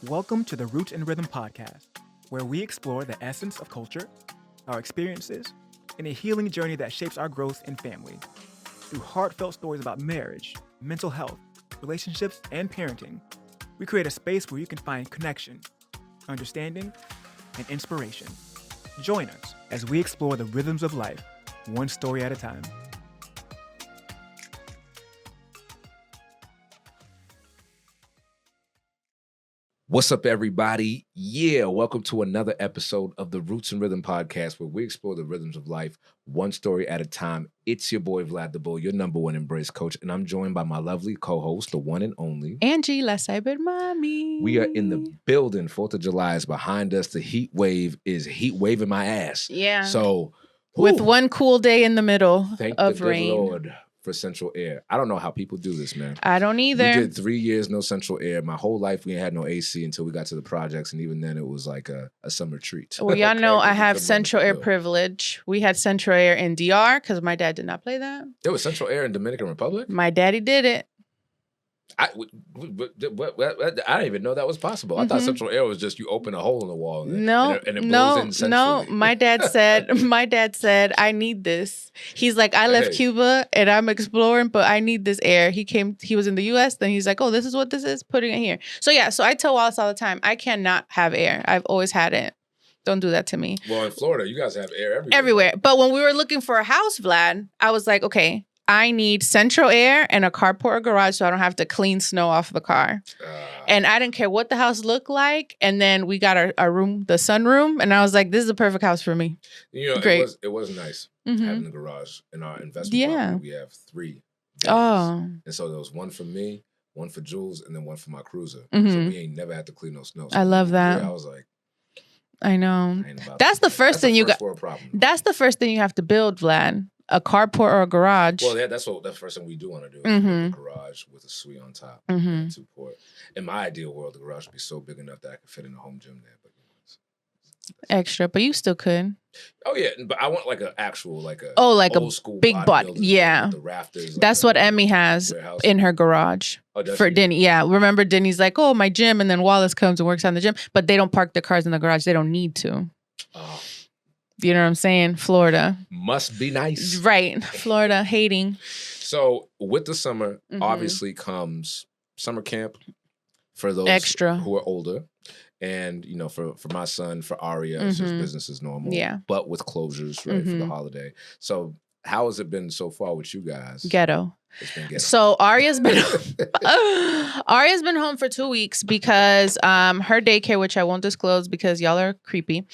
Welcome to the Roots and Rhythm podcast, where we explore the essence of culture, our experiences, and a healing journey that shapes our growth in family. Through heartfelt stories about marriage, mental health, relationships, and parenting, we create a space where you can find connection, understanding, and inspiration. Join us as we explore the rhythms of life, one story at a time. What's up, everybody? Yeah, welcome to another episode of the Roots and Rhythm podcast, where we explore the rhythms of life, one story at a time. It's your boy, Vlad the Bull, your number one embrace coach, and I'm joined by my lovely co-host, the one and only Angie, la cyber mommy. We are in the building. 4th of July is behind us. The heat wave is heat waving my ass. Yeah. So, with one cool day in the middle thank of the rain. good Lord for central air. I don't know how people do this, man. I don't either. We did 3 years no central air. My whole life we had no AC until we got to the projects, and even then it was like a summer treat. Well, y'all Okay, know I we have couldn't central run air the bill. privilege. We had central air in DR because my dad did not play that. There was central air in Dominican Republic? My daddy did it. I didn't even know that was possible. I thought central air was just you open a hole in the wall and it blows in centrally. My dad said, I need this. He's like, I left Hey. Cuba and I'm exploring, but I need this air. He was in the US, then he's like, oh, this is what this is, putting it here. So I tell Wallace all the time, I cannot have air. I've always had it. Don't do that to me. Well, in Florida, you guys have air everywhere. Everywhere. But when we were looking for a house, Vlad, I was like, okay, I need central air and a carport or garage so I don't have to clean snow off the car. And I didn't care what the house looked like. And then we got our room, the sunroom, and I was like, this is the perfect house for me. You know, Great. it was nice Mhm. having the garage in our investment property. We have 3 bedrooms. Oh. And so there was one for me, one for Jules, and then one for my cruiser. Mhm. So we ain't never had to clean no snow. So I love that. I was like, I know. I ain't about That's that. the first thing you got. world problem. That's the first thing you have to build, Vlad. A carport or a garage. Well, that's the first thing we do want to do. Is Mhm. build a garage with a suite on top, Mhm. and 2-port. In my ideal world, the garage would be so big enough that I could fit in a home gym there. But Extra, but you still could. oh yeah, but I want like an actual like a a old school big butt. bodybuilding Yeah. with the rafters. Like That's what Emmy has warehouse. in her garage. Oh, does For she? Denny, yeah. Remember, Denny's like, oh, my gym, and then Wallace comes and works on the gym, but they don't park their cars in the garage. They don't need to. Oh, You know what I'm saying? Florida. must be nice. Right. Florida hating. So with the summer, Mhm. obviously comes summer camp for those Extra. who are older. And, you know, for my son, for Aria, it's just Mhm. business as normal. Yeah. But with closures, right, for the Mhm. holiday. So how has it been so far with you guys? Ghetto. It's been ghetto. So Aria's been Aria's been home for 2 weeks because her daycare, which I won't disclose because y'all are creepy.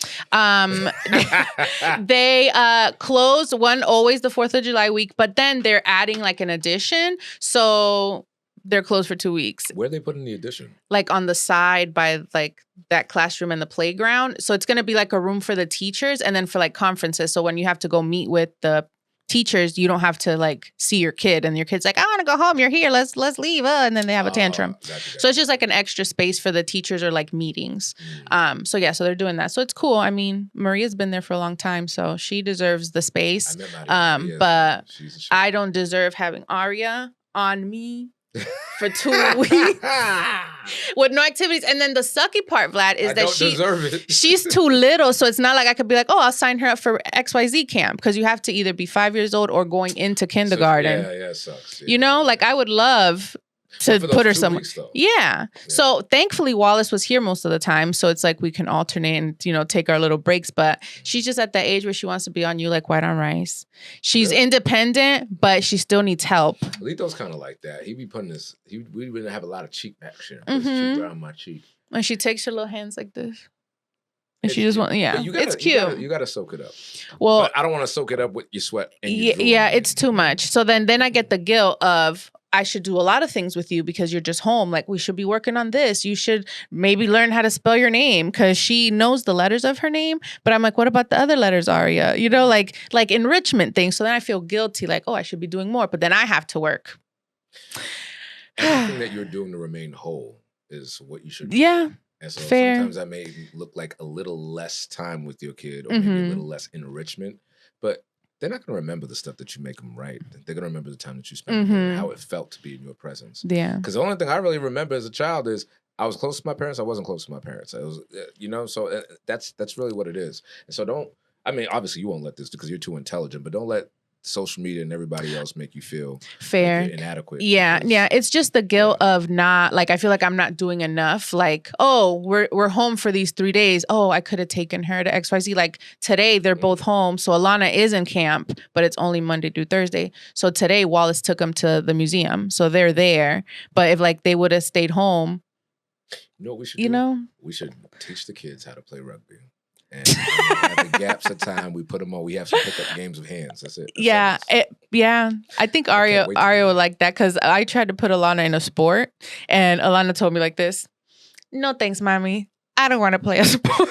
They closed one always the 4th of July week, but then they're adding like an addition. So they're closed for 2 weeks. Where they put in the addition? Like on the side by like that classroom and the playground. So it's going to be like a room for the teachers and then for like conferences. So when you have to go meet with the teachers, you don't have to like see your kid and your kid's like, I want to go home. You're here. Let's leave. And then they have a tantrum. Gotcha. So it's just like an extra space for the teachers or like meetings. So they're doing that. So it's cool. I mean, Maria's been there for a long time, so she deserves the space. But I don't deserve having Aria on me for 2 weeks with no activities. And then the sucky part, Vlad, is that deserve it. she's too little. So it's not like I could be like, oh, I'll sign her up for XYZ camp, because you have to either be 5 years old or going into kindergarten. Yeah, it sucks. Yeah. You know, like I would love to For those put her 2 somewhere. weeks, though. Yeah. So thankfully Wallace was here most of the time. So it's like we can alternate and, you know, take our little breaks. But she's just at that age where she wants to be on you like white on rice. She's Really? independent, but she still needs help. Lito's kind of like that. He be putting this. We really have a lot of cheek action. Put his Mhm. cheek around my cheek. And she takes her little hands like this. And It's she just cute. wants, yeah, But you gotta, it's cute. You gotta soak it up. Well, But I don't want to soak it up with your sweat. And your drool. yeah, it's too much. So then I get the guilt of, I should do a lot of things with you because you're just home. Like, we should be working on this. You should maybe learn how to spell your name, because she knows the letters of her name. But I'm like, what about the other letters, Aria? You know, like enrichment things. So then I feel guilty, like, oh, I should be doing more. But then I have to work. Everything that you're doing to remain whole is what you should do. Yeah. And so fair. sometimes that may look like a little less time with your kid, or maybe a Mhm. little less enrichment. But they're not going to remember the stuff that you make them right. They're going to remember the time that you spent with them, and how it felt to be in your presence. Yeah. Because the only thing I really remember as a child is I was close to my parents. I wasn't close to my parents. It was, so that's really what it is. And so obviously you won't let this because you're too intelligent, but don't let social media and everybody else make you feel fair, like you're inadequate. Yeah. It's just the guilt of not, like, I feel like I'm not doing enough. Like, oh, we're home for these 3 days. Oh, I could have taken her to XYZ. Like today, they're both home. So Alana is in camp, but it's only Monday through Thursday. So today, Wallace took them to the museum. So they're there. But if like they would have stayed home, you know what we should do? We should teach the kids how to play rugby. And at the gaps of time, we put them on. We have some pickup games of hands. That's it. I think Aria would like that because I tried to put Alana in a sport, and Alana told me like this: "No thanks, mommy. I don't want to play a sport."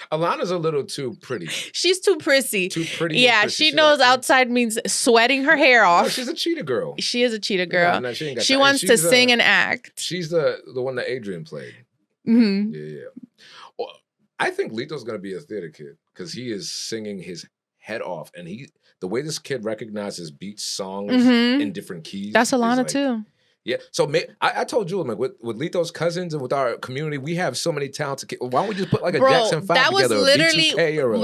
Alana's a little too pretty. She's too prissy. Too pretty. Yeah, she knows outside means sweating her hair off. No, she's a cheetah girl. She is a cheetah girl. No, she wants to sing and act. She's the one that Adrian played. Mm-hmm. Yeah. Well, I think Lito's going to be a theater kid because he is singing his head off. And the way this kid recognizes beach songs in different keys. That's Alana too. Yeah. So I told Julie, like, with Lito's cousins and with our community, we have so many talented kids. Why don't we just put like a Jackson 5 that together? Was literally,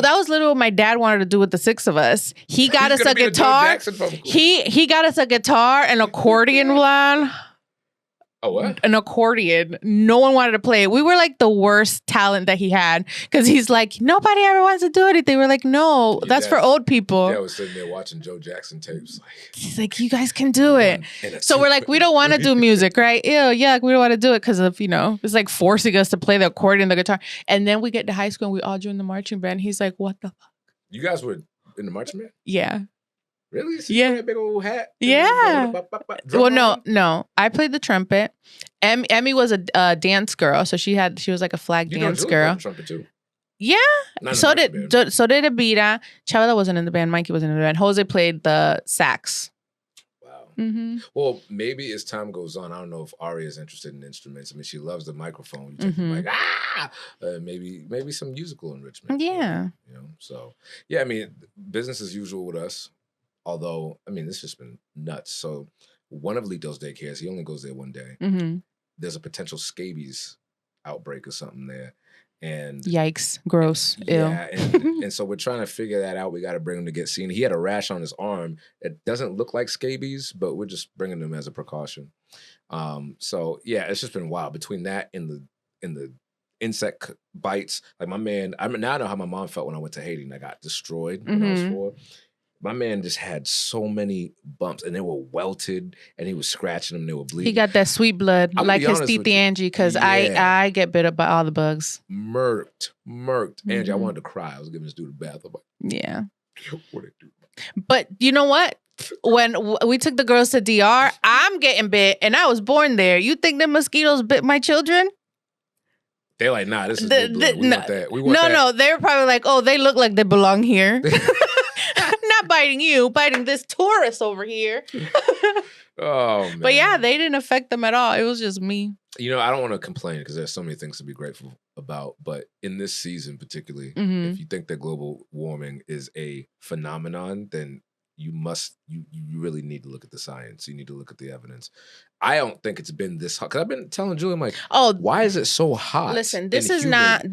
that was literally what my dad wanted to do with the 6 of us. He got us a guitar. He got us a guitar, an accordion, Vlad. Oh, what? An accordion. No one wanted to play it. We were like the worst talent that he had because he's like, nobody ever wants to do anything. We're like, no, that's for old people. Yeah, I was sitting there watching Joe Jackson tapes. He's like, you guys can do it. So we're like, we don't want to do music, right? Ew, yeah, we don't want to do it because of, it's like forcing us to play the accordion, the guitar. And then we get to high school and we all join the marching band. He's like, what the fuck? You guys were in the marching band? Yeah. Really? So you had a big old hat? Yeah. Well, no. I played the trumpet. Emmy was a dance girl, so she was like a flag dance girl. Played the trumpet too. Yeah. So did Abira. Chavela wasn't in the band. Mikey wasn't in the band. Jose played the sax. Wow. Mm-hmm. Well, maybe as time goes on, I don't know if Aria is interested in instruments. I mean, she loves the microphone. You take the mic, maybe some musical enrichment. Yeah. So yeah, I mean, business as usual with us. Although, I mean, this has been nuts. So one of Lito's daycares, he only goes there one day. Mm-hmm. There's a potential scabies outbreak or something there. And yikes, gross, yeah, and so we're trying to figure that out. We got to bring him to get seen. He had a rash on his arm. It doesn't look like scabies, but we're just bringing him as a precaution. So yeah, it's just been wild between that and the insect bites. Like my man, now I know how my mom felt when I went to Haiti and I got destroyed when I was 4. My man just had so many bumps, and they were welted, and he was scratching them. They were bleeding. He got that sweet blood, like his titi Angie, because I get bit up by all the bugs. Murked. Angie, I wanted to cry. I was giving this dude a bath. I'm like, yeah. What it do? But you know what? When we took the girls to DR, I'm getting bit, and I was born there. You think the mosquitoes bit my children? They're like, nah, this is new blood. We want that. We want that. No. They were probably like, oh, they look like they belong here. Not biting you, biting this tourist over here. Oh, man. But yeah, they didn't affect them at all. It was just me. I don't want to complain because there's so many things to be grateful about. But in this season particularly, if you think that global warming is a phenomenon, then you really need to look at the science. You need to look at the evidence. I don't think it's been this hot because I've been telling Julie, I'm like, why is it so hot? Listen, this is not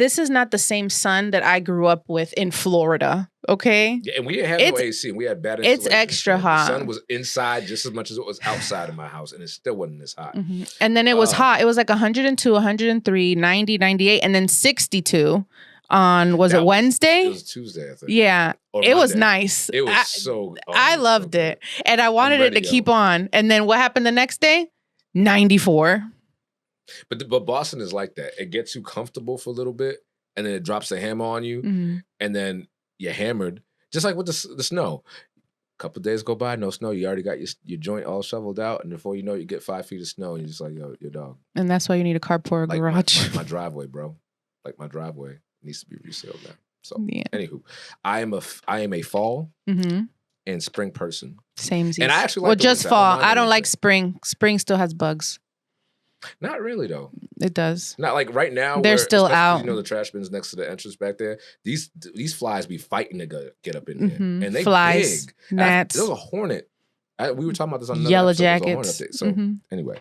the same sun that I grew up with in Florida. Okay, yeah, and we didn't have no AC. And we had bad insulation. It's extra hot. The sun was inside just as much as it was outside of my house, and it still wasn't this hot. And then it was hot. It was like 102, 103, 90, 98, and then 62. On it Wednesday? It was Tuesday, I think. Yeah. It was nice. It was I loved it. And I wanted it to keep on. And then what happened the next day? 94. But Boston is like that. It gets you comfortable for a little bit, and then it drops the hammer on you, and then you're hammered. Just like with the snow. A couple of days go by, no snow. You already got your joint all shoveled out, and before you know it, you get 5 feet of snow, and you're just like, yo, your dog. And that's why you need a carport garage. My driveway, bro. Like my driveway needs to be resealed now. So, anywho, I am a fall and spring person. Same. And I actually like just fall. I don't like spring. Spring still has bugs. Not really though. It does. Not like right now. They're still out. The trash bins next to the entrance back there. These flies be fighting to get up in there, and they flies, big. gnats. There was a hornet We were talking about this on another Yellow episode. Jackets. So anyway,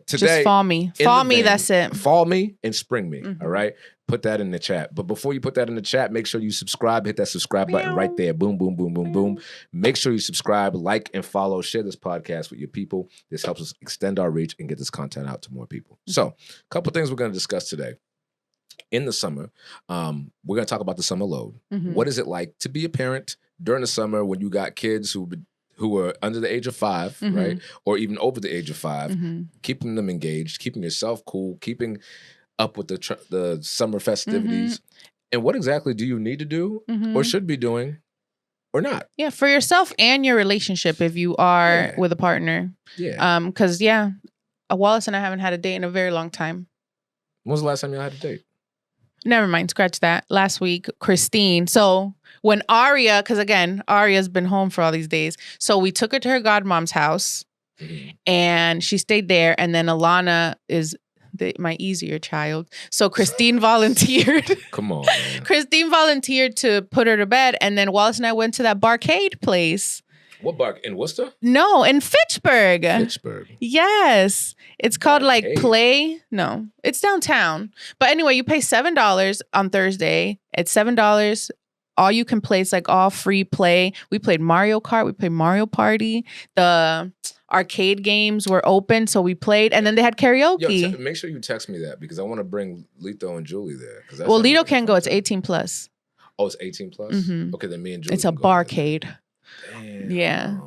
Just fall me. Fall me, that's it. Fall me and spring me, all right? Put that in the chat. But before you put that in the chat, make sure you subscribe. Hit that subscribe button right there. Boom, boom, boom, boom, boom. Make sure you subscribe, like, and follow. Share this podcast with your people. This helps us extend our reach and get this content out to more people. So a couple things we're going to discuss today. In the summer, we're going to talk about the summer load. What is it like to be a parent during the summer when you got kids who are under the age of 5, right? Or even over the age of 5, keeping them engaged, keeping yourself cool, keeping up with the summer festivities. And what exactly do you need to do or should be doing or not? Yeah, for yourself and your relationship if you are with a partner. Yeah. Because, Wallace and I haven't had a date in a very long time. When was the last time you had a date? Never mind, scratch that. Last week, Christine. So when Aria, because again, Aria's been home for all these days. So we took her to her godmom's house and she stayed there. And then Alana is my easier child. So Christine volunteered. Come on, man. Christine volunteered to put her to bed. And then Wallace and I went to that barcade place. What bar? In Worcester? No, in Fitchburg. Fitchburg. Yes. It's called like Play. No, it's downtown. But anyway, you pay $7 on Thursday. It's $7. All you can play. It's like all free play. We played Mario Kart. We played Mario Party. The arcade games were open, so we played. And then they had karaoke. Yo, make sure you text me that because I want to bring Lito and Julie there. Well, Lito can't go. It's 18 plus. Oh, it's 18 plus? Okay, then me and Julie. It's a barcade. Damn. Yeah.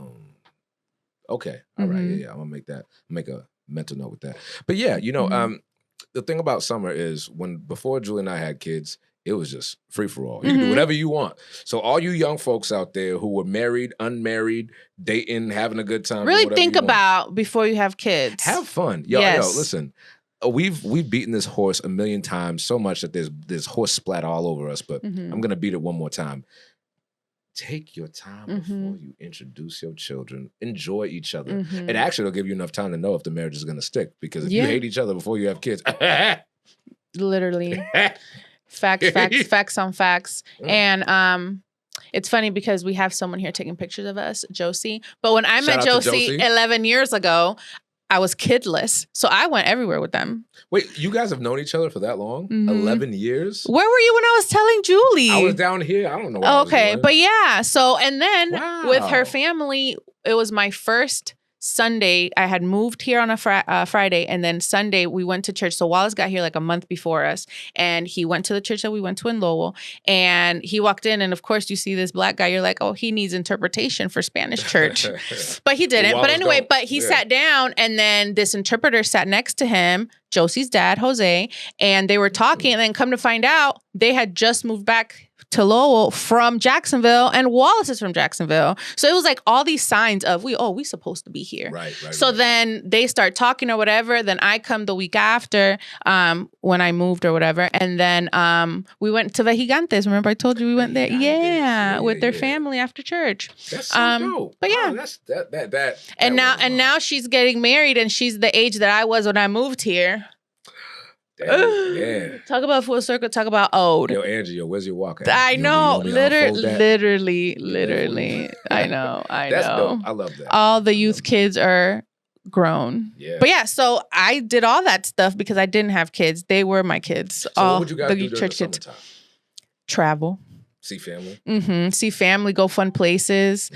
Okay. All right. Yeah. I'm gonna make a mental note with that. But yeah, the thing about summer is before Julie and I had kids, it was just free for all. You can do whatever you want. So all you young folks out there who were married, unmarried, dating, having a good time. Really think about before you have kids. Have fun. Yo, listen. We've beaten this horse a million times, so much that there's horse splat all over us, but I'm gonna beat it one more time. Take your time before you introduce your children. Enjoy each other. And actually, it'll give you enough time to know if the marriage is going to stick. Because if you hate each other before you have kids. Literally. Facts on facts. And it's funny because we have someone here taking pictures of us, Josie. But when I met Josie 11 years ago, I was kidless. So I went everywhere with them. Wait, you guys have known each other for that long? 11 years? Where were you when I was telling Julie? I was down here. I don't know what I was doing. But yeah. So, and then with her family, it was my first Sunday. I had moved here on a Friday, and then Sunday we went to church. So Wallace got here like a month before us, and he went to the church that we went to in Lowell, and he walked in, and of course you see this black guy, you're like, oh, he needs interpretation for Spanish church. But he didn't. But anyway, he sat down, and then this interpreter sat next to him, Josie's dad, Jose, and they were talking, and then come to find out, they had just moved back to Lowell from Jacksonville, and Wallace is from Jacksonville. So it was like all these signs of we supposed to be here. Right. So then they start talking or whatever. Then I come the week after when I moved or whatever. And then we went to Vejigantes. Remember I told you we went there? Yeah, with their family after church. That's so dope. But yeah. That's that. And now she's getting married, and she's the age that I was when I moved here. Damn. Talk about full circle. Talk about old. Yo, Angie, where's your walk at? I know, literally. I know. That's dope. I love that. All the youth kids are grown. Yeah. But yeah, so I did all that stuff because I didn't have kids. They were my kids. So what would you guys do during the summertime? Travel. See family. See family. Go fun places.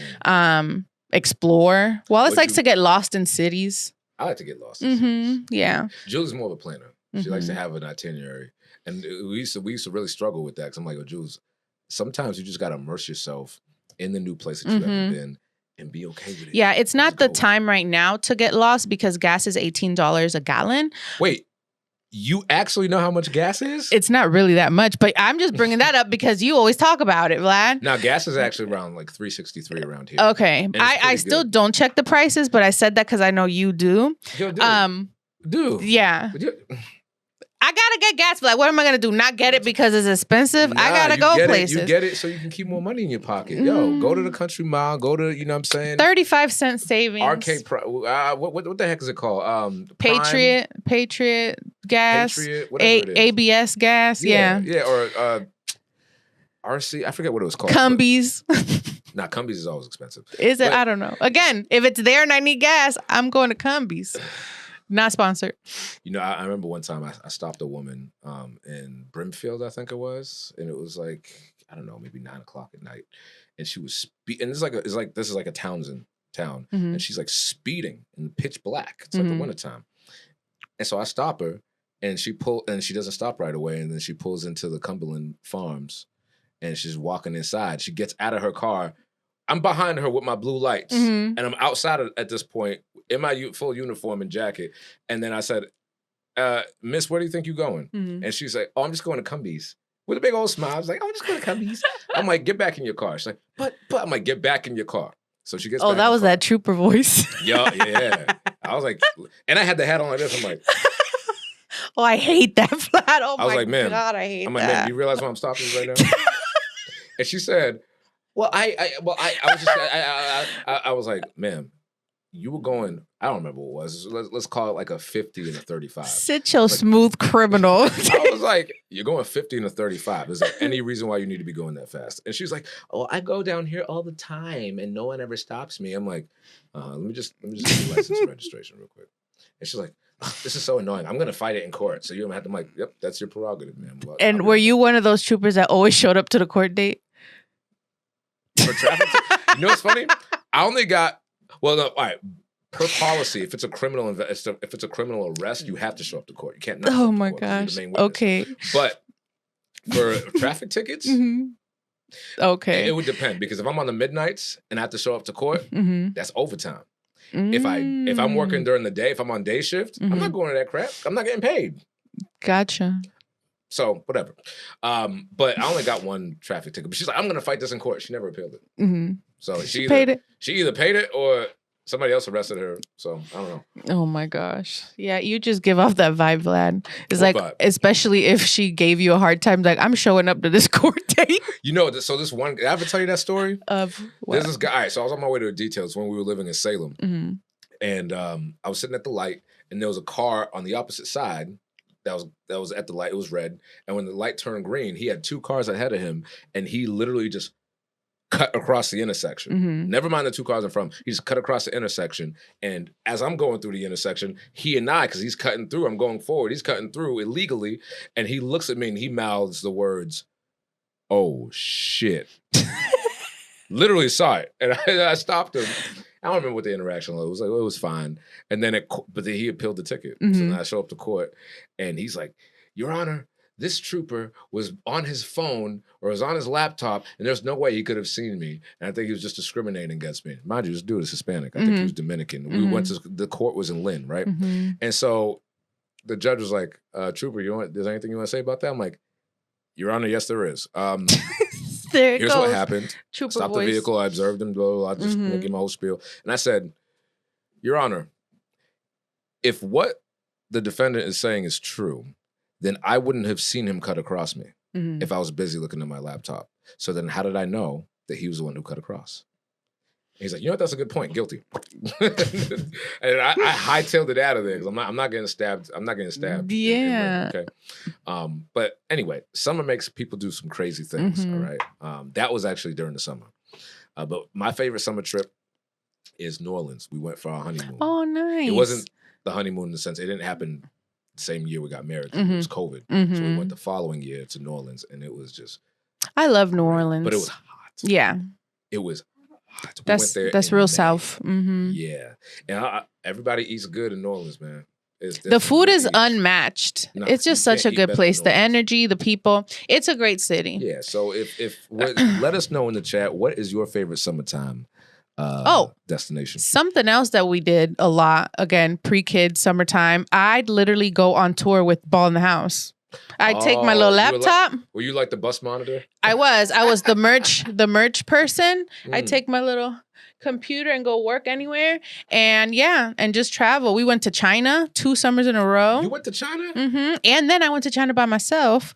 Explore. Wallace likes to get lost in cities. I like to get lost in cities. Yeah. Julie's more of a planner. She likes to have an itinerary. And we used to really struggle with that because I'm like, oh, Jules, sometimes you just got to immerse yourself in the new place that you've ever been and be okay with it. Yeah, it's not the time right now to get lost because gas is $18 a gallon. Wait, you actually know how much gas is? It's not really that much, but I'm just bringing that up because you always talk about it, Vlad. Now, gas is actually around like $3.63 around here. Okay. I still don't check the prices, but I said that because I know you do. Yo, dude. Yeah. I gotta get gas, but like, what am I gonna do? Not get it because it's expensive? I gotta go places. You get it so you can keep more money in your pocket. Yo, go to the country mile. Go to, you know what I'm saying? 35-cent savings. Arcade. What the heck is it called? Patriot gas. Patriot, whatever it is. ABS gas. Yeah. Or RC. I forget what it was called. Cumbies. Nah, Cumbies is always expensive. Is it? I don't know. Again, if it's there and I need gas, I'm going to Cumbies. Not sponsored. You know, I remember one time I stopped a woman in Brimfield, I think it was, and it was like, I don't know, maybe 9:00 at night, and she was and this is like a Townsend town, and she's like speeding in pitch black. It's like the wintertime, and so I stop her, and she doesn't stop right away, and then she pulls into the Cumberland Farms, and she's walking inside. She gets out of her car. I'm behind her with my blue lights, and I'm outside at this point in my full uniform and jacket. And then I said, Miss, where do you think you're going? And she's like, oh, I'm just going to Cumbies. With a big old smile. I was like, oh, I'm just going to Cumbies. I'm like, get back in your car. She's like, but I'm like, get back in your car. So she gets back. Oh, that was that trooper voice. Yeah. I was like, and I had the hat on like this. I'm like, oh, I hate that, Vlad. Oh, I was like, man, God, I hate that. I'm like, man, do you realize why I'm stopping you right now? And she said, well, I was like, ma'am, you were going, I don't remember what it was. Let's call it like a 50 and a 35. Sit your smooth criminal. I was like, you're going 50 and a 35. Is there any reason why you need to be going that fast? And she's like, oh, I go down here all the time and no one ever stops me. I'm like, let me just do license and registration real quick. And she's like, this is so annoying. I'm going to fight it in court. So you're going to have to, I'm like, yep, that's your prerogative, man. Well, and were you one of those troopers that always showed up to the court date? For traffic? You know what's funny? I only got, well, no, all right. Per policy, if it's a criminal arrest, you have to show up to court. You can't. Oh my gosh. Okay. But for traffic tickets, okay, it would depend because if I'm on the midnights and I have to show up to court, that's overtime. If I'm working during the day, if I'm on day shift, I'm not going to that crap. I'm not getting paid. Gotcha. So whatever. But I only got one traffic ticket. But she's like, I'm going to fight this in court. She never appealed it. So she either paid it or somebody else arrested her. So I don't know. Oh my gosh. Yeah, you just give off that vibe, Vlad. It's what like, vibe? Especially if she gave you a hard time, like, I'm showing up to this court date. You know, so this one, did I ever tell you that story? Of what? There's this guy. All right, so I was on my way to the details when we were living in Salem. And I was sitting at the light and there was a car on the opposite side that was at the light. It was red. And when the light turned green, he had two cars ahead of him and he literally just cut across the intersection. Never mind the two cars in front. He just cut across the intersection. And as I'm going through the intersection, he and I, because he's cutting through, I'm going forward. He's cutting through illegally. And he looks at me and he mouths the words, oh, shit. Literally saw it. And I stopped him. I don't remember what the interaction was. It was like, it was fine. And then but then he appealed the ticket. So then I show up to court and he's like, Your Honor, this trooper was on his phone or was on his laptop, and there's no way he could have seen me. And I think he was just discriminating against me. Mind you, this dude is Hispanic. I think he was Dominican. We went to, the court was in Lynn, right? And so the judge was like, Trooper, there's anything you want to say about that? I'm like, Your Honor, yes, there is. Here's what happened. Trooper Stopped voice. the vehicle. I observed him. Blah, blah, blah. Just give my whole spiel. And I said, Your Honor, if what the defendant is saying is true, then I wouldn't have seen him cut across me if I was busy looking at my laptop. So then how did I know that he was the one who cut across? And he's like, you know what? That's a good point. Guilty. And I hightailed it out of there because I'm not getting stabbed. I'm not getting stabbed. Yeah. Okay. But anyway, summer makes people do some crazy things. All right. That was actually during the summer. But my favorite summer trip is New Orleans. We went for our honeymoon. Oh, nice. It wasn't the honeymoon in the sense it didn't happen the same year we got married. It was COVID. So we went the following year to New Orleans and it was just. I love New Orleans. But it was hot. Yeah. It was hot. That's real South. Yeah. And everybody eats good in New Orleans, man. The food is unmatched. No, it's just such a good place. The energy, the people. It's a great city. Yeah. So let us know in the chat, what is your favorite summertime destination? Something else that we did a lot, again, pre-kid, summertime. I'd literally go on tour with Ball in the House. I'd take my little laptop. Were you like the bus monitor? I was the merch person. I'd take my little computer and go work anywhere and just travel. We went to China 2 summers in a row. You went to China? And then I went to China by myself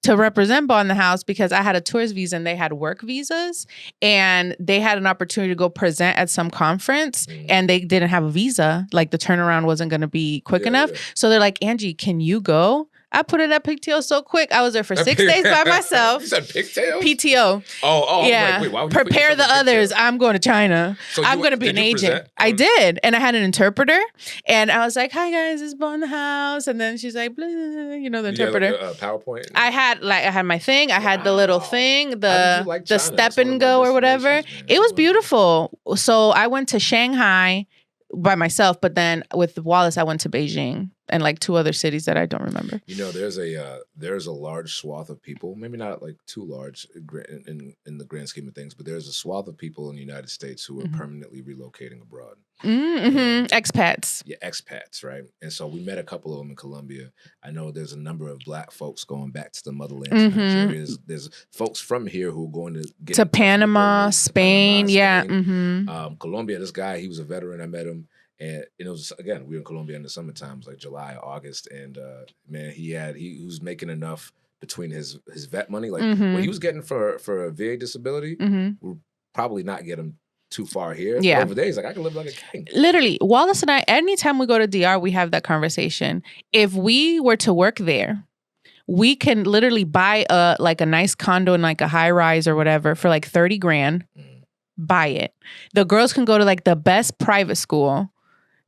to represent Ball in the House because I had a tourist visa and they had work visas and they had an opportunity to go present at some conference and they didn't have a visa. Like the turnaround wasn't going to be quick enough. So they're like, Angie, can you go? I put in that PTO so quick. I was there for 6 days by myself. You said pigtails? PTO. Oh, yeah. Wait, why would you prepare the others. I'm going to China. So I'm going to be an agent. I did. And I had an interpreter. And I was like, hi, guys, this is Bo in the house. And then she's like, blah, the interpreter. You had like a PowerPoint? I had my thing. I had the little thing, the step and go or whatever. Man. It was beautiful. So I went to Shanghai by myself, but then with Wallace, I went to Beijing and like 2 other cities that I don't remember. There's a large swath of people, maybe not like too large in the grand scheme of things, but there's a swath of people in the United States who are permanently relocating abroad. Expats. Yeah, expats, right? And so we met a couple of them in Colombia. I know there's a number of Black folks going back to the motherland. Nigeria. There's folks from here who are going to get to Panama, Spain. Yeah. Colombia, this guy, he was a veteran. I met him. And it was, again, we were in Colombia in the summertime, it was like July, August. And man, he was making enough between his vet money. Like what he was getting for a VA disability, we'll probably not get him too far here. Yeah. Over there, he's like, I can live like a king. Literally, Wallace and I, anytime we go to DR, we have that conversation. If we were to work there, we can literally buy a nice condo in like a high rise or whatever for like 30 grand. Buy it. The girls can go to like the best private school.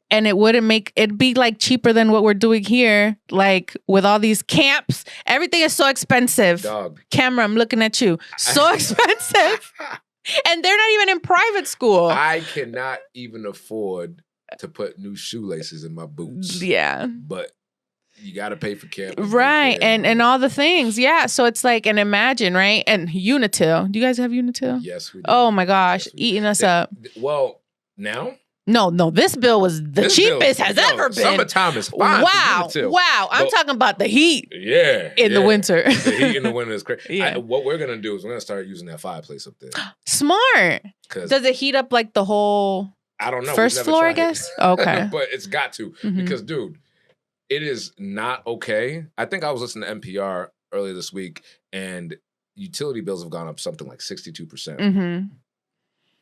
And it'd be like cheaper than what we're doing here. Like with all these camps, everything is so expensive. Dog. Camera, I'm looking at you. So expensive. And they're not even in private school. I cannot even afford to put new shoelaces in my boots. Yeah. But you got to pay for camp. Right. And all the things. Yeah. So it's like, and imagine, right? And Unitil. Do you guys have Unitil? Yes, we do. Oh my gosh. Yes, eating us up. Well, now? No, this bill was the cheapest has ever been. Summertime is fine. Wow. I'm talking about the heat. Yeah. In the winter. The heat in the winter is crazy. Yeah. What we're going to do is we're going to start using that fireplace up there. Smart. Does it heat up like the whole I don't know. First floor, I guess? Okay. But it's got to. Because, dude, it is not okay. I think I was listening to NPR earlier this week, and utility bills have gone up something like 62%.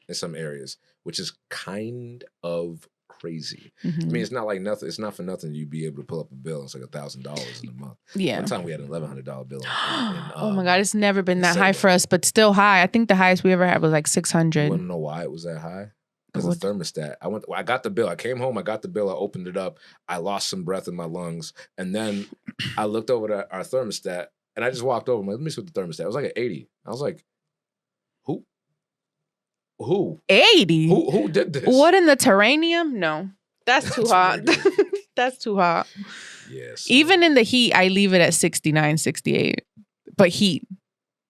In some areas, which is kind of crazy. I mean, it's not like nothing. It's not for nothing you'd be able to pull up a bill. It's like $1,000 in a month. Yeah. One time we had an $1,100 bill. Oh my God, it's never been that high for us, but still high. I think the highest we ever had was like 600. You want to know why it was that high? Because the thermostat. I got the bill. I came home. I got the bill. I opened it up. I lost some breath in my lungs, and then I looked over at our thermostat, and I just walked over. I'm like, let me see what the thermostat. It was like an 80. I was like, Who? 80? Who did this? What in the terranium? No. That's too hot. That's too hot. Yes. Even in the heat, I leave it at 69, 68. But heat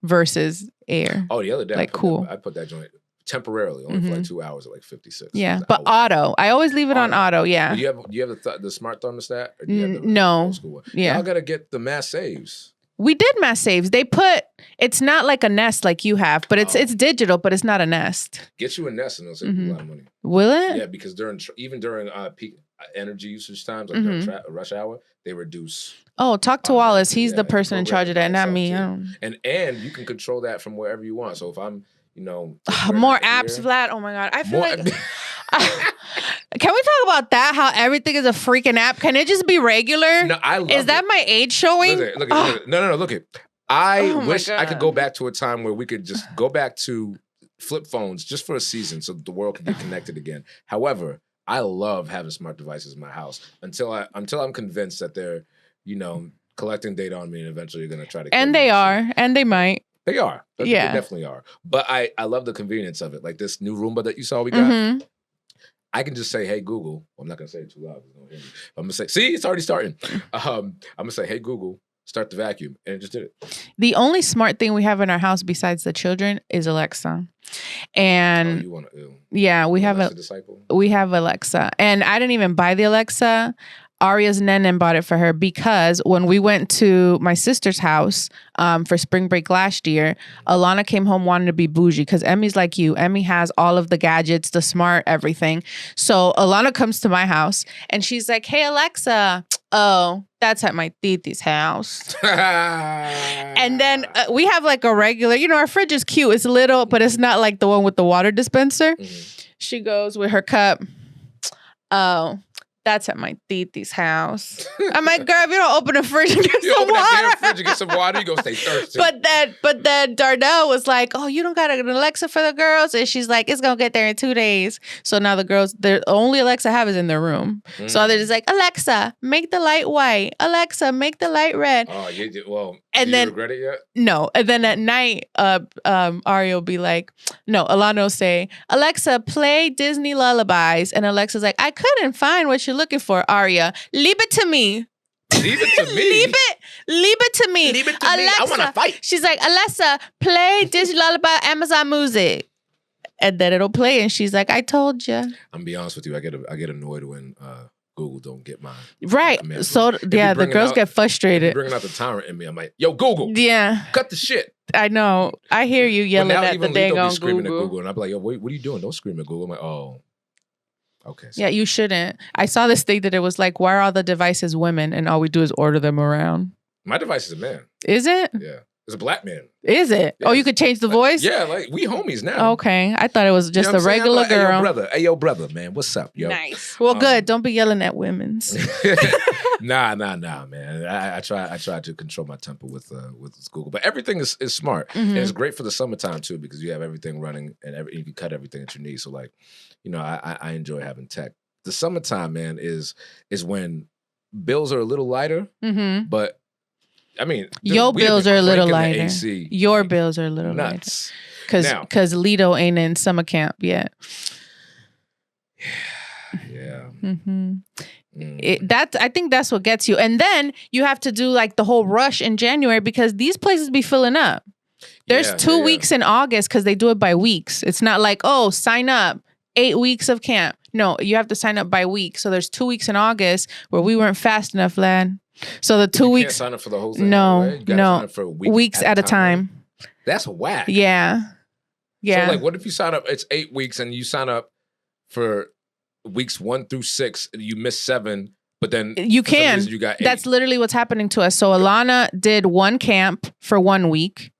versus air. Oh, the other day, like I put that joint temporarily, only for like 2 hours at like 56. Yeah, but auto. I always leave it on auto, yeah. Do you have the smart thermostat? Or do you have the no. old school one? Yeah. Y'all got to get the mass saves. We did mass saves. It's not like a Nest like you have, but it's digital, but it's not a Nest. Get you a Nest and it'll save you a lot of money. Will it? Yeah, because even during peak energy usage times, like during rush hour, they reduce. Oh, talk to Wallace. He's the person in charge of that, not me. And you can control that from wherever you want. So if I'm, more apps, Vlad. Oh my God, I feel like. Can we talk about that? How everything is a freaking app? Can it just be regular? No, I love Is that my age showing? Look at. No, look at. I wish I could go back to a time where we could just go back to flip phones just for a season so the world can get connected again. However, I love having smart devices in my house until I'm convinced that they're, collecting data on me and eventually going to try to. And they are, and they might. They are. Yeah. They definitely are. But I love the convenience of it. Like this new Roomba that you saw we got. I can just say, hey, Google. Well, I'm not going to say it too loud. I'm going to say, see, it's already starting. I'm going to say, hey, Google, start the vacuum. And it just did it. The only smart thing we have in our house besides the children is Alexa. And you want to, yeah, we have Alexa. And I didn't even buy the Alexa. Aria's Nennen bought it for her because when we went to my sister's house for spring break last year, Alana came home wanting to be bougie because Emmy's like you. Emmy has all of the gadgets, the smart everything. So Alana comes to my house and she's like, hey, Alexa. Oh, that's at my titi's house. And then we have like a regular, our fridge is cute. It's little, but it's not like the one with the water dispenser. She goes with her cup. Oh, That's at my titi's house. I'm like, girl, if you don't open the fridge and get You some open water. that damn fridge and get some water, you gonna stay thirsty. But then Darnell was like, oh, you don't got an Alexa for the girls? And she's like, it's gonna get there in 2 days. So now the only Alexa I have is in their room. So they're just like, Alexa, make the light white. Alexa, make the light red. Oh, well, and do then, you regret it yet? No. And then at night, Ari will be like, no, Alana will say, Alexa, play Disney lullabies. And Alexa's like, I couldn't find what you're looking for, Aria. Leave it to me. Leave it to me. Leave it to me. Leave it to Alexa, me. I want to fight. She's like, Alexa, play Disney lullaby, Amazon Music. And then it'll play. And she's like, I told you. I'm gonna be honest with you. I get annoyed when Google don't get mine. Right. So yeah, the girls get frustrated. Bringing out the tyrant in me. I'm like, yo, Google. Yeah. Cut the shit. I know. I hear you yelling at the dang on screaming Google. At Google. And I'm like, yo, what are you doing? Don't scream at Google. I'm like, oh. Okay. So. Yeah, you shouldn't. I saw this thing that it was like, why are all the devices women and all we do is order them around? My device is a man. Is it? Yeah. It's a black man. Is it? Yeah. Oh, you could change the voice? Yeah, like we homies now. Okay. I thought it was just a regular like, girl. Hey, yo, brother, man. What's up, yo? Nice. Well, good. Don't be yelling at women's. Nah, man. I try to control my temper with Google, but everything is smart. Mm-hmm. And it's great for the summertime too because you have everything running and you can cut everything that you need. So like, I enjoy having tech. The summertime, man, is when bills are a little lighter, but I mean, your bills are a little lighter. Your bills are a little nuts. Lighter. Because Lido ain't in summer camp yet. Yeah. I think that's what gets you. And then you have to do like the whole rush in January because these places be filling up. There's 2 weeks in August because they do it by weeks. It's not like, oh, sign up 8 weeks of camp. No, you have to sign up by week. So there's 2 weeks in August where we weren't fast enough, Vlad. So the 2 weeks. You can't sign up for the whole thing. No, you gotta sign up for weeks at a time. That's whack. Yeah. So like, what if you sign up? It's 8 weeks, and you sign up for weeks 1 through 6. And you miss 7, but then you can. You got 8. That's literally what's happening to us. So Alana did 1 camp for 1 week,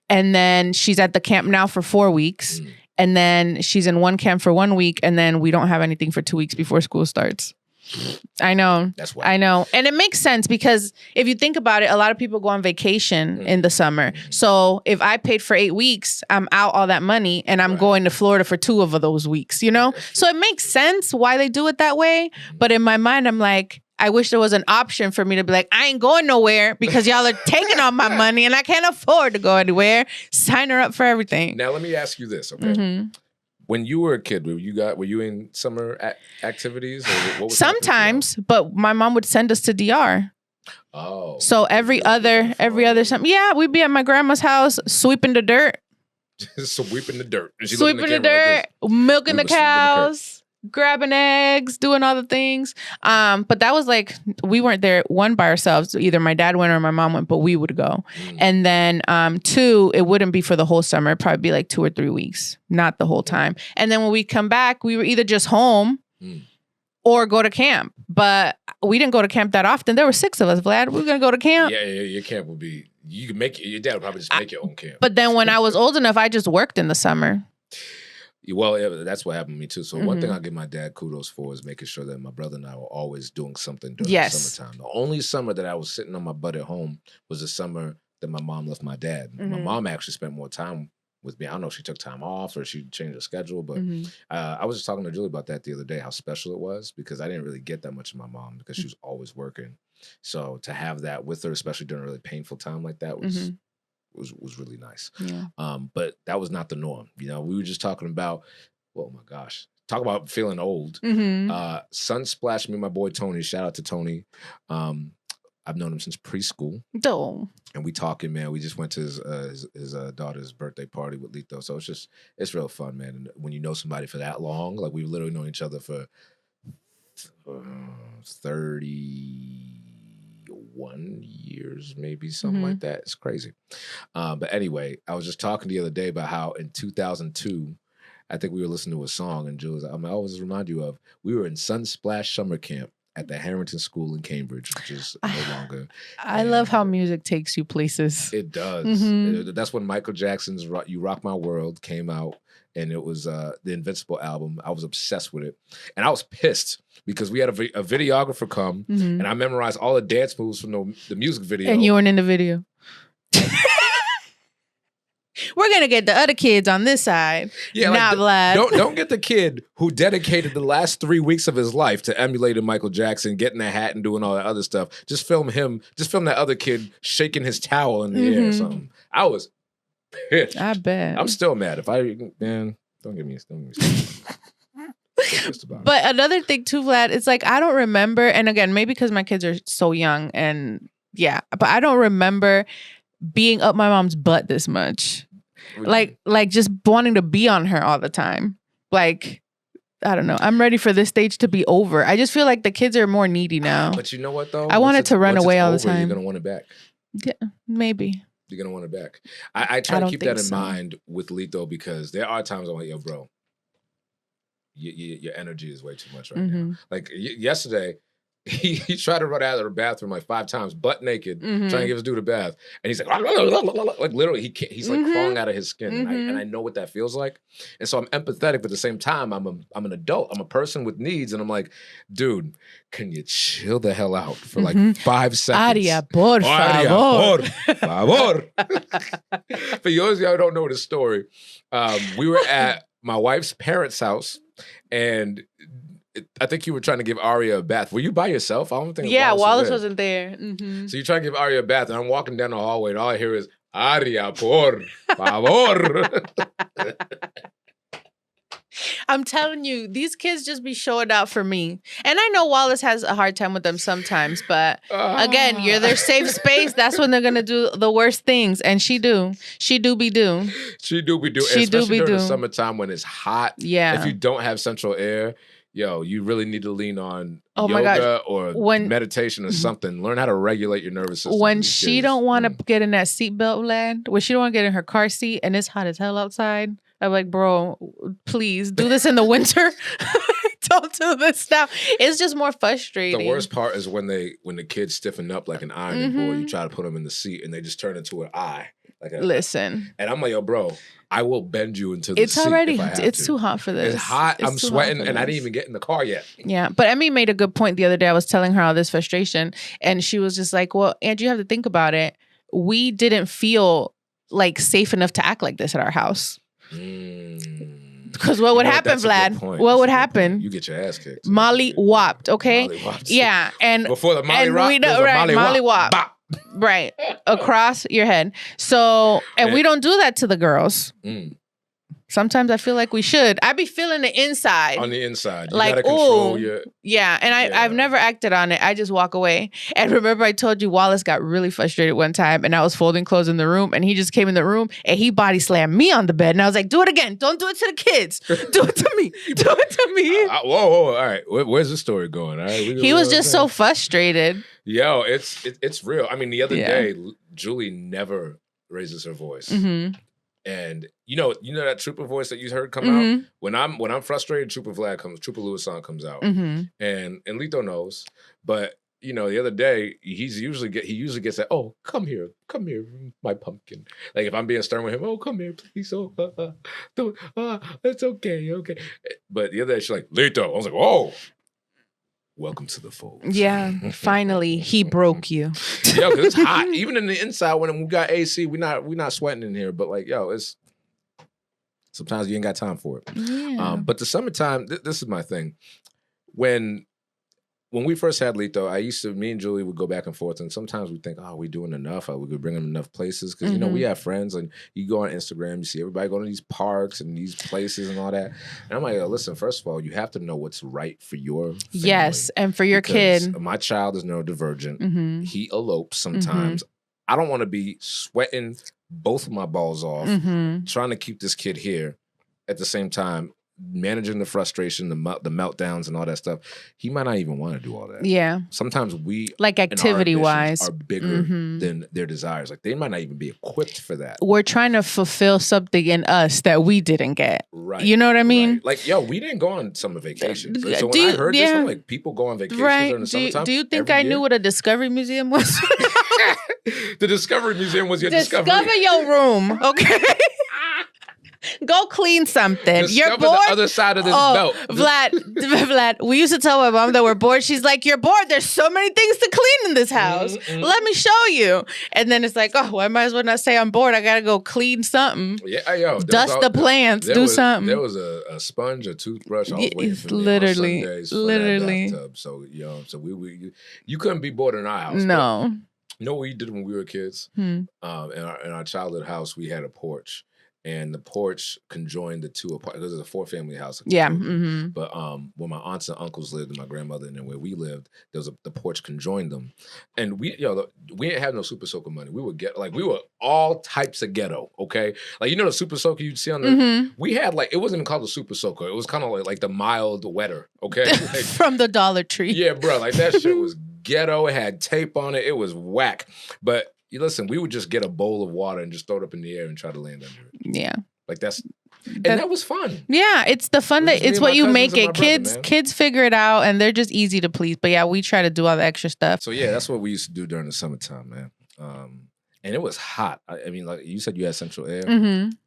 and then she's at the camp now for 4 weeks, and then she's in 1 camp for 1 week, and then we don't have anything for 2 weeks before school starts. I know. That's why. I know. And it makes sense because if you think about it, a lot of people go on vacation in the summer. So if I paid for 8 weeks, I'm out all that money and I'm going to Florida for 2 of those weeks, So it makes sense why they do it that way. But in my mind, I'm like, I wish there was an option for me to be like, I ain't going nowhere because y'all are taking all my money and I can't afford to go anywhere. Sign her up for everything. Now, let me ask you this, okay? When you were a kid, were you in summer activities? Or what was sometimes, but my mom would send us to DR. Oh. So every other summer, we'd be at my grandma's house sweeping the dirt. Sweeping the dirt. Sweeping the dirt, milking the cows. Grabbing eggs, doing all the things. But that was like, we weren't there, 1, by ourselves. Either my dad went or my mom went, but we would go. And then 2, it wouldn't be for the whole summer. It'd probably be like 2 or 3 weeks, not the whole time. And then when we come back, we were either just home or go to camp. But we didn't go to camp that often. There were 6 of us, Vlad. We were going to go to camp. Yeah, your camp would be, you could make it, your dad would probably just make your own camp. But then when I was old enough, I just worked in the summer. Well, yeah, that's what happened to me too. So one thing I give my dad kudos for is making sure that my brother and I were always doing something during the summertime. The only summer that I was sitting on my butt at home was the summer that my mom left my dad. My mom actually spent more time with me. I don't know if she took time off or she changed her schedule, but I was just talking to Julie about that the other day, how special it was, because I didn't really get that much of my mom because she was always working. So to have that with her, especially during a really painful time like that was really nice. Yeah. But that was not the norm. We were just talking about, oh my gosh, talk about feeling old. Sunsplash, me and my boy Tony, shout out to Tony. I've known him since preschool. And we talking, man. We just went to his daughter's birthday party with Lito. So it's real fun, man. And when you know somebody for that long, like we've literally known each other for 31 years, maybe something like that. It's crazy. But anyway, I was just talking the other day about how in 2002, I think we were listening to a song, and Jules, I always remind you of, we were in Sunsplash Summer Camp at the Harrington School in Cambridge, which is no longer. I love how music takes you places. It does. That's when Michael Jackson's "You Rock My World" came out. and it was the Invincible album. I was obsessed with it, and I was pissed because we had a videographer come, and I memorized all the dance moves from the music video. And you weren't in the video. We're gonna get the other kids on this side. Yeah, not Vlad. Don't get the kid who dedicated the last 3 weeks of his life to emulating Michael Jackson, getting a hat and doing all that other stuff. Just film him. Just film that other kid shaking his towel in the air or something. I was pissed. I bet. I'm still mad. Don't get me started. But another thing too, Vlad, it's like I don't remember, and again, maybe because my kids are so young, and but I don't remember being up my mom's butt this much. Like just wanting to be on her all the time. Like, I don't know. I'm ready for this stage to be over. I just feel like the kids are more needy now. But you know what though? I wanted to run away all the time. You're gonna want it back. Yeah, maybe. You're gonna want it back. I try to keep that in mind with Lito because there are times I'm like, yo, bro, your energy is way too much right now. Like yesterday, he tried to run out of the bathroom like 5 times, butt naked, trying to give his dude a bath, and he's like literally he's like crawling out of his skin, and I know what that feels like, and so I'm empathetic, but at the same time I'm an adult, I'm a person with needs, and I'm like, dude, can you chill the hell out for like 5 seconds? Aria, por favor. For those of y'all who don't know the story, we were at my wife's parents' house, and I think you were trying to give Aria a bath. Were you by yourself? I don't think. Yeah, Wallace wasn't there. So you're trying to give Aria a bath, and I'm walking down the hallway, and all I hear is Aria, por favor. I'm telling you, these kids just be showing out for me. And I know Wallace has a hard time with them sometimes, but again, you're their safe space. That's when they're gonna do the worst things. And she do. She do be do. Especially during the summertime when it's hot. Yeah. If you don't have central air, yo, you really need to lean on yoga or meditation or something. Learn how to regulate your nervous system. When she don't want to get in that seatbelt, Vlad, when she don't want to get in her car seat and it's hot as hell outside, I'm like, bro, please do this in the winter. Don't do this now. It's just more frustrating. The worst part is when the kids stiffen up like an ironing board. You try to put them in the seat and they just turn into an eye. Listen. And I'm like, yo, bro, I will bend you into the seat. It's already, it's too hot for this. It's hot. I'm sweating and I didn't even get in the car yet. Yeah. But Emmy made a good point the other day. I was telling her all this frustration and she was just like, well, Angie, you have to think about it. We didn't feel like safe enough to act like this at our house. Because what would happen, Vlad? What would happen? You get your ass kicked. Molly whopped, okay? Yeah. And before the Molly rock, Molly whop. Right. Across your head. So, and we don't do that to the girls. Sometimes I feel like we should. I be feeling the inside. On the inside. You like, gotta control your... Yeah. And I've never acted on it. I just walk away. And remember I told you Wallace got really frustrated one time and I was folding clothes in the room and he just came in the room and he body slammed me on the bed. And I was like, do it again. Don't do it to the kids. Do it to me. Do it to me. Whoa. All right. Where's the story going? All right. He was just so frustrated. Yo, it's real. I mean, the other day, Julie never raises her voice. And you know that Trooper voice that you heard come out? When I'm frustrated, Trooper Lewis song comes out. And Lito knows. But you know, the other day, he usually gets that, oh, come here, my pumpkin. Like if I'm being stern with him, oh, come here, please. Oh, don't, it's okay. But the other day, she's like, Lito. I was like, whoa. Welcome to the fold. Yeah, finally he broke you. Yo, because it's hot. Even in the inside, when we got AC, we not sweating in here. But like, yo, it's sometimes you ain't got time for it. Yeah. But the summertime, this is my thing. When we first had Lito, me and Julie would go back and forth, and sometimes we think, oh, we doing enough? We could bring him enough places because you know we have friends, and you go on Instagram, you see everybody going to these parks and these places and all that. And I'm like, listen, first of all, you have to know what's right for your family. Yes, and for your kid. My child is neurodivergent. He elopes sometimes. I don't want to be sweating both of my balls off, trying to keep this kid here at the same time. Managing the frustration, the meltdowns, and all that stuff. He might not even want to do all that. Yeah. Sometimes we, like activity-wise, are bigger than their desires. Like they might not even be equipped for that. We're trying to fulfill something in us that we didn't get. Right. You know what I mean? Right. Like, yo, we didn't go on summer vacations. So when I heard this, I'm like, people go on vacations during the summertime. Do you think I knew what a Discovery Museum was? The Discovery Museum was your discovery. Discover your room, okay? Go clean something. Discover You're bored. the other side of this belt. Vlad, we used to tell my mom that we're bored. She's like, you're bored. There's so many things to clean in this house. Let me show you. And then it's like, oh, well, I might as well not say I'm bored. I got to go clean something. Yeah, yo. Dust the plants. Do something. There was a sponge, a toothbrush. I was waiting for literally, on Sundays for that bathtub. So, you couldn't be bored in our house. No. You know what we did when we were kids? In our childhood house, we had a porch. And the porch conjoined the two apart because it's a 4-family house. Yeah. But when my aunts and uncles lived and my grandmother and then where we lived, there was the porch conjoined them. And we didn't have no Super Soaker money. We were all types of ghetto, okay? Like, the Super Soaker you'd see on the, we had it wasn't even called the Super Soaker. It was kind of like the mild wetter, okay? From the Dollar Tree. Yeah, bro. Like that shit was ghetto. It had tape on it. It was whack. But listen, we would just get a bowl of water and just throw it up in the air and try to land under it. Yeah. Like that was fun. Yeah, it's the fun that it's what you make it. Kids figure it out and they're just easy to please. But yeah, we try to do all the extra stuff. So yeah, that's what we used to do during the summertime, man. And it was hot. I mean, like you said, you had central air.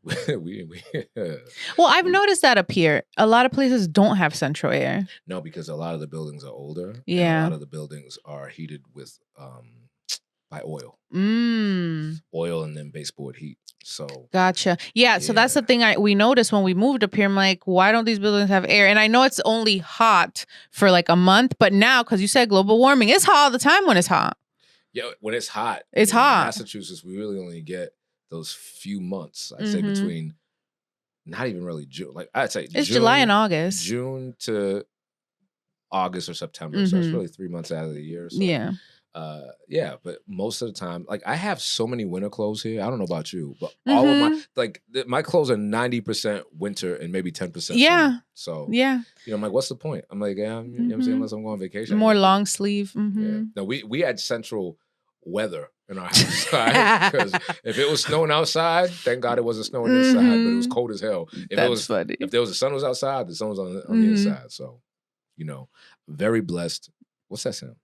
Well, I've noticed that up here. A lot of places don't have central air. No, because a lot of the buildings are older. Yeah. And a lot of the buildings are heated with by oil. Oil and then baseboard heat. So gotcha. Yeah, so that's the thing we noticed when we moved up here. I'm like, why don't these buildings have air? And I know it's only hot for like a month, but now, because you said global warming, it's hot all the time when it's hot. Yeah, when it's hot. It's hot. In Massachusetts, we really only get those few months. I'd say between not even really June. Like I'd say it's July and August. June to August or September. So it's really 3 months out of the year. So. Yeah. But most of the time, like I have so many winter clothes here. I don't know about you, but all of my clothes are 90% winter and maybe 10% summer. So I'm like, what's the point? I'm like, you know what I'm saying? Unless I'm going on vacation. More long sleeve. Yeah. No, we had central weather in our house because if it was snowing outside, thank God it wasn't snowing inside, but it was cold as hell. Funny. If there was the sun was outside, the sun was on the inside. So, very blessed. What's that sound?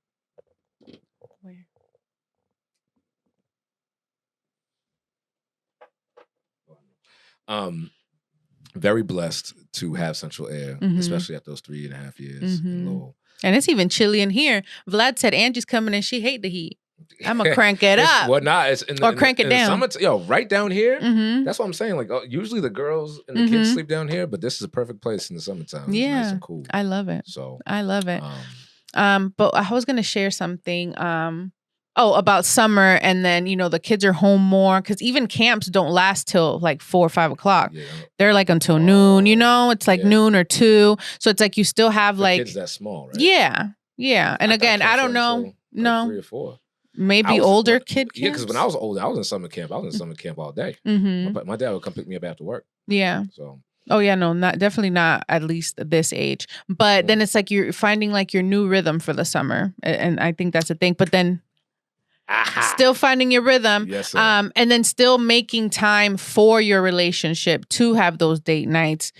Very blessed to have central air, especially at those 3.5 years in Lowell. And it's even chilly in here. Vlad said Angie's coming and she hate the heat. I'm gonna crank it up. Well, nah, it's crank it down. Right down here. That's what I'm saying. Like usually the girls and the kids sleep down here, but this is a perfect place in the summertime. It's nice and cool. I love it. So I love it. But I was gonna share something. About summer, and then the kids are home more because even camps don't last till like 4 or 5 o'clock. Yeah. They're like until noon. It's like noon or 2. So it's like you still have like kids that small, right? Yeah. And again, I don't know. No, 3 or 4. Maybe older kid camps. Yeah, because when I was older, I was in summer camp. I was in summer camp all day. My dad would come pick me up after work. Yeah. So. Oh yeah, no, definitely not at least this age. But then it's like you're finding like your new rhythm for the summer, and I think that's the thing. But then. Still finding your rhythm, yes, sir. And then still making time for your relationship to have those date nights.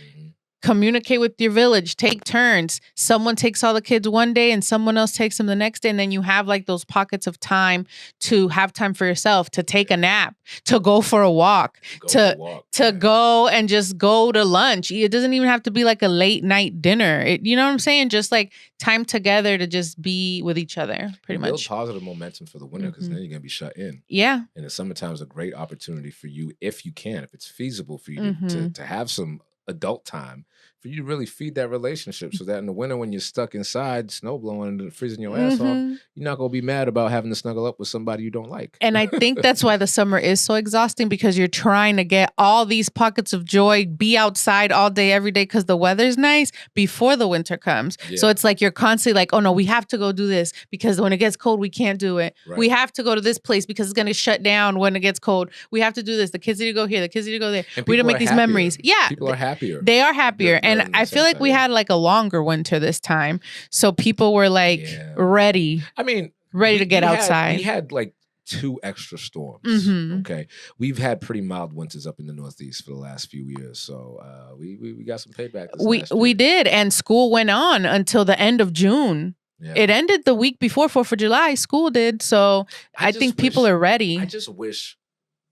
Communicate with your village, take turns. Someone takes all the kids one day and someone else takes them the next day. And then you have like those pockets of time to have time for yourself, to take a nap, to go for a walk, to go and just go to lunch. It doesn't even have to be like a late night dinner. You know what I'm saying? Just like time together to just be with each other, pretty much. Build positive momentum for the winter because then you're going to be shut in. Yeah. And the summertime is a great opportunity for you, if you can, if it's feasible for you to have some adult time, for you to really feed that relationship so that in the winter when you're stuck inside, snow blowing and freezing your ass off, you're not going to be mad about having to snuggle up with somebody you don't like. And I think that's why the summer is so exhausting, because you're trying to get all these pockets of joy, be outside all day, every day, because the weather's nice before the winter comes. Yeah. So it's like you're constantly like, oh no, we have to go do this because when it gets cold, we can't do it. Right. We have to go to this place because it's going to shut down when it gets cold. We have to do this. The kids need to go here. The kids need to go there. We don't make these memories. Yeah. People are happier. They are happier. And I feel like we had like a longer winter this time. So people were like ready. I mean, ready to get outside. We had like 2 extra storms. Okay. We've had pretty mild winters up in the Northeast for the last few years. So we got some payback. We did. And school went on until the end of June. Yeah. It ended the week before 4th of July. School did. So I think people are ready. I just wish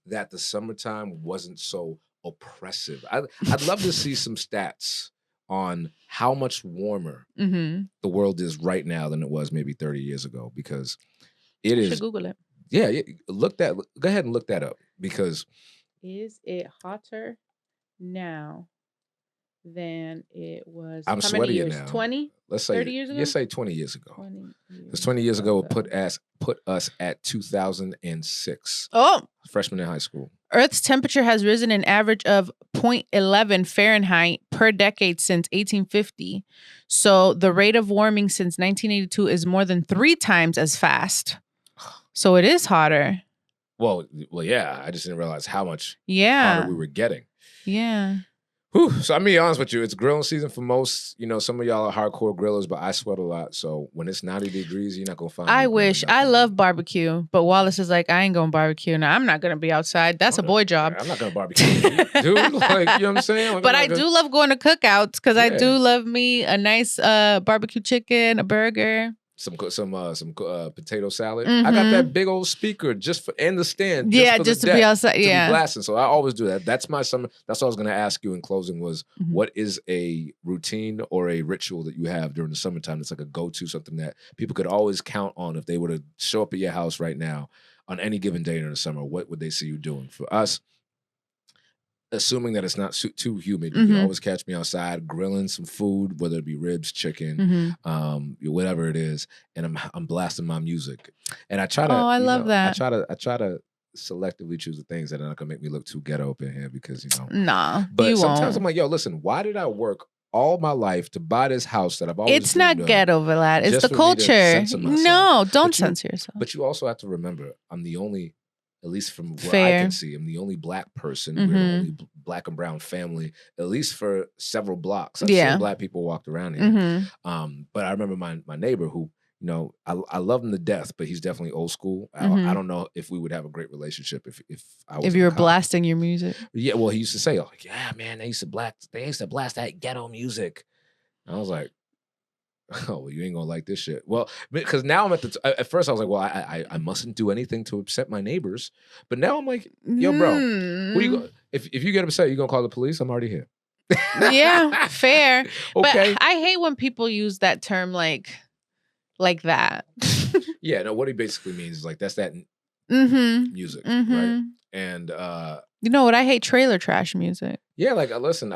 that the summertime wasn't so oppressive. I'd love to see some stats on how much warmer the world is right now than it was maybe 30 years ago, because it is. Should Google it. Yeah, go ahead and look that up, because is it hotter now than it was? I'm sweaty now. 20? Let's say 30 years ago? Let's say 20 years ago. Because 20 years ago would put us at 2006. Oh, freshman in high school. Earth's temperature has risen an average of 0.11 Fahrenheit per decade since 1850. So the rate of warming since 1982 is more than 3 times as fast. So it is hotter. Well, yeah. I just didn't realize how much hotter we were getting. Yeah. Whew. So I'm being honest with you, it's grilling season for most. You know, some of y'all are hardcore grillers, but I sweat a lot. So when it's 90 degrees, you're not gonna find. I wish. I love barbecue, but Wallace is like, I ain't gonna barbecue. Now I'm not gonna be outside. That's a boy job. I'm not gonna barbecue, dude. Like, you know what I'm saying? Like, but I do love going to cookouts, because I do love me a nice barbecue chicken, a burger. Some potato salad. I got that big old speaker just for and the stand. Just to be outside. To be blasting. So I always do that. That's my summer. That's what I was going to ask you in closing was, what is a routine or a ritual that you have during the summertime that's like a go-to, something that people could always count on if they were to show up at your house right now on any given day during the summer? What would they see you doing? For us, assuming that it's not too humid, you can always catch me outside grilling some food, whether it be ribs, chicken, whatever it is, and I'm blasting my music. And I try to. Oh, I love that. I try to selectively choose the things that are not gonna make me look too ghetto up in here, because Nah. But sometimes I'm like, yo, listen, why did I work all my life to buy this house that I've always? It's not ghetto, Vlad. It's the culture. No, don't censor yourself. But you also have to remember, I'm the only. At least from where I can see, I'm the only black person. We're the only black and brown family, at least for several blocks. I've seen black people walked around here. But I remember my neighbor who, I love him to death, but he's definitely old school. I don't know if we would have a great relationship if you were blasting your music. Yeah, well, he used to say, like, yeah, man, they used to blast that ghetto music. And I was like, oh, well, you ain't gonna like this shit. Well, because now I'm at first I was like, well, I mustn't do anything to upset my neighbors. But now I'm like, yo, bro, what you if you get upset, you gonna call the police? I'm already here. Yeah, fair. Okay. But I hate when people use that term like that. Yeah, no, what he basically means is like, that's that music, right? And you know what? I hate trailer trash music. Yeah, like, listen,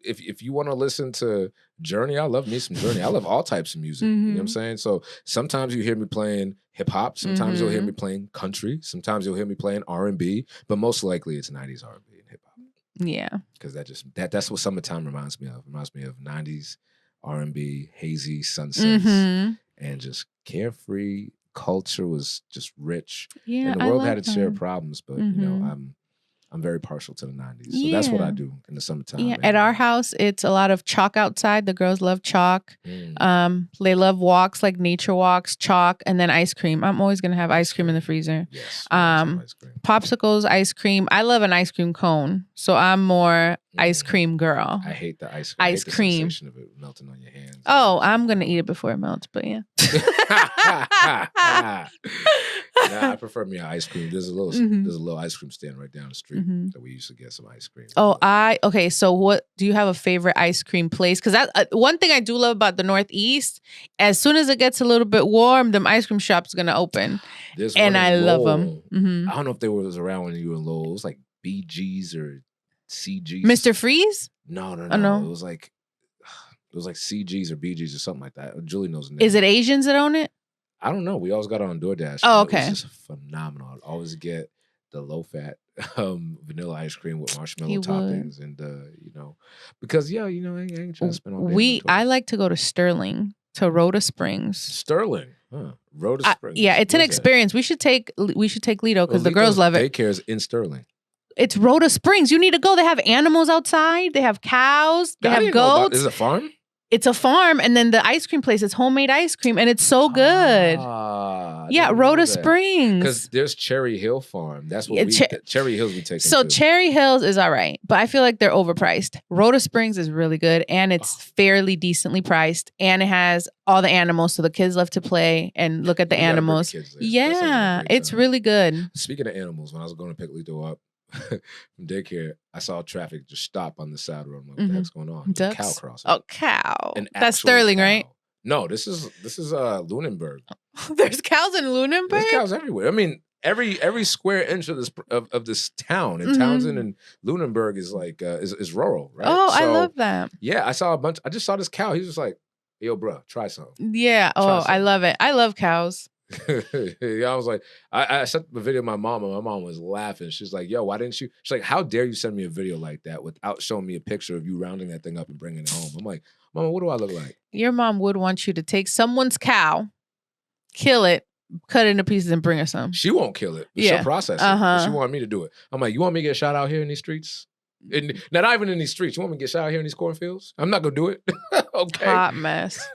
if you want to listen to Journey, I love me some Journey. I love all types of music. You know what I'm saying? So sometimes you hear me playing hip hop. Sometimes you'll hear me playing country. Sometimes you'll hear me playing R&B. But most likely it's 90s R&B and hip hop. Yeah. Because that's what summertime reminds me of. It reminds me of 90s R&B, hazy sunsets, and just carefree. Culture was just rich. Yeah, and the world had its share of problems, but I'm very partial to the 90s. So that's what I do in the summertime. Yeah, at our house, it's a lot of chalk outside. The girls love chalk. They love walks, like nature walks, chalk, and then ice cream. I'm always going to have ice cream in the freezer. Yes, ice cream. Popsicles, ice cream. I love an ice cream cone. So I'm more ice cream girl. I hate the ice cream. Ice cream. The sensation of it melting on your hands. Oh, I'm going to eat it before it melts, but yeah. Nah, I prefer me an ice cream. There's a little ice cream stand right down the street that we used to get some ice cream. Oh, okay. So what do you have a favorite ice cream place? Because one thing I do love about the Northeast, as soon as it gets a little bit warm, them ice cream shops are gonna open, and I love them. I don't know if they was around when you were in Lowell. It was like BG's or CG's. Mr. Freeze? No. No. It was like CG's or BG's or something like that. Julie knows the name. Is it Asians that own it? I don't know. We always got it on DoorDash. Oh, okay. It was just phenomenal. I'd always get the low-fat vanilla ice cream with marshmallow toppings, and because I ain't trying to spend all day. I like to go to Sterling, to Rhoda Springs. Sterling, Rhoda Springs. Yeah, it's an experience. We should take Lido because the girls love it. Daycare's in Sterling. It's Rhoda Springs. You need to go. They have animals outside. They have cows. They have goats. Is it a farm? It's a farm, and then the ice cream place is homemade ice cream, and it's so good. Yeah, Rhoda Springs. Because there's Cherry Hill Farm. That's what Cherry Hills we take. So Cherry Hills is all right, but I feel like they're overpriced. Rhoda Springs is really good, and it's fairly decently priced, and it has all the animals, so the kids love to play and look at the animals. Yeah, it's really good. Speaking of animals, when I was going to pick Lito up, from daycare, I saw traffic just stop on the side road. I'm like, what the heck's going on? Ducks? Cow crossing. Oh, cow. That's Sterling, right? No, this is Lunenburg. There's cows in Lunenburg? There's cows everywhere. I mean, every square inch of this town in Townsend and Lunenburg is like is rural, right? Oh, so, I love that. Yeah, I just saw this cow. He was just like, yo, bro, try something. Yeah. I love it. I love cows. Yeah, I was like, I sent the video to my mom, and my mom was laughing. She's like, yo, why didn't you? She's like, how dare you send me a video like that without showing me a picture of you rounding that thing up and bringing it home? I'm like, Mama, what do I look like? Your mom would want you to take someone's cow, kill it, cut it into pieces, and bring her some. She won't kill it. She'll process it. She want me to do it. I'm like, you want me to get shot out here in these streets? Not even in these streets. You want me to get shot out here in these cornfields? I'm not going to do it. Okay. Hot mess.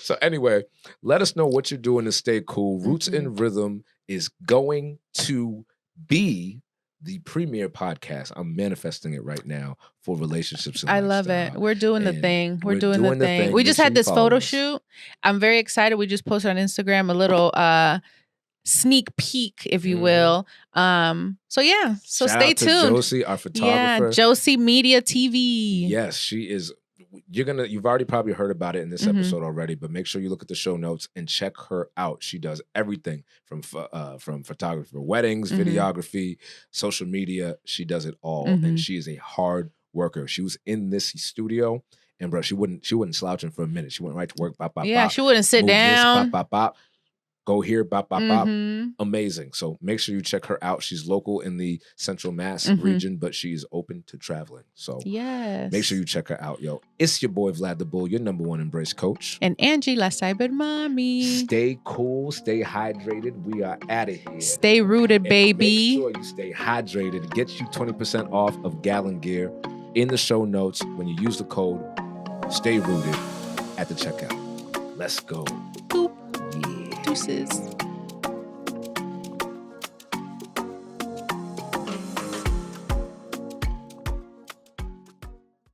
So anyway, let us know what you're doing to stay cool. Roots and Rhythm is going to be the premier podcast. I'm manifesting it right now for relationships and I love it. We're doing the thing. We're doing the thing. We just had this photo shoot. I'm very excited. We just posted on Instagram a little sneak peek, if you will. So yeah. So shout stay out to tuned. Josie, our photographer. Yeah, Josie Media TV. Yes, she is. You've already probably heard about it in this episode already, but make sure you look at the show notes and check her out. She does everything from photography for weddings, videography, social media. She does it all, and she is a hard worker. She was in this studio, and bro, she wouldn't slouching for a minute. She went right to work. Bop, bop, yeah, bop, she wouldn't sit down. This, bop, bop, bop. Go here, bop, bop, bop. Amazing. So make sure you check her out. She's local in the Central Mass region, but she's open to traveling. So yes, make sure you check her out, yo. It's your boy, Vlad the Bull, your number one embrace coach. And Angie, La Cyber Mommy. Stay cool, stay hydrated. We are out of here. Stay rooted, baby. Make sure you stay hydrated. It gets you 20% off of Gallon Gear in the show notes when you use the code Stay Rooted at the checkout. Let's go. Boop. Yeah. Deuces.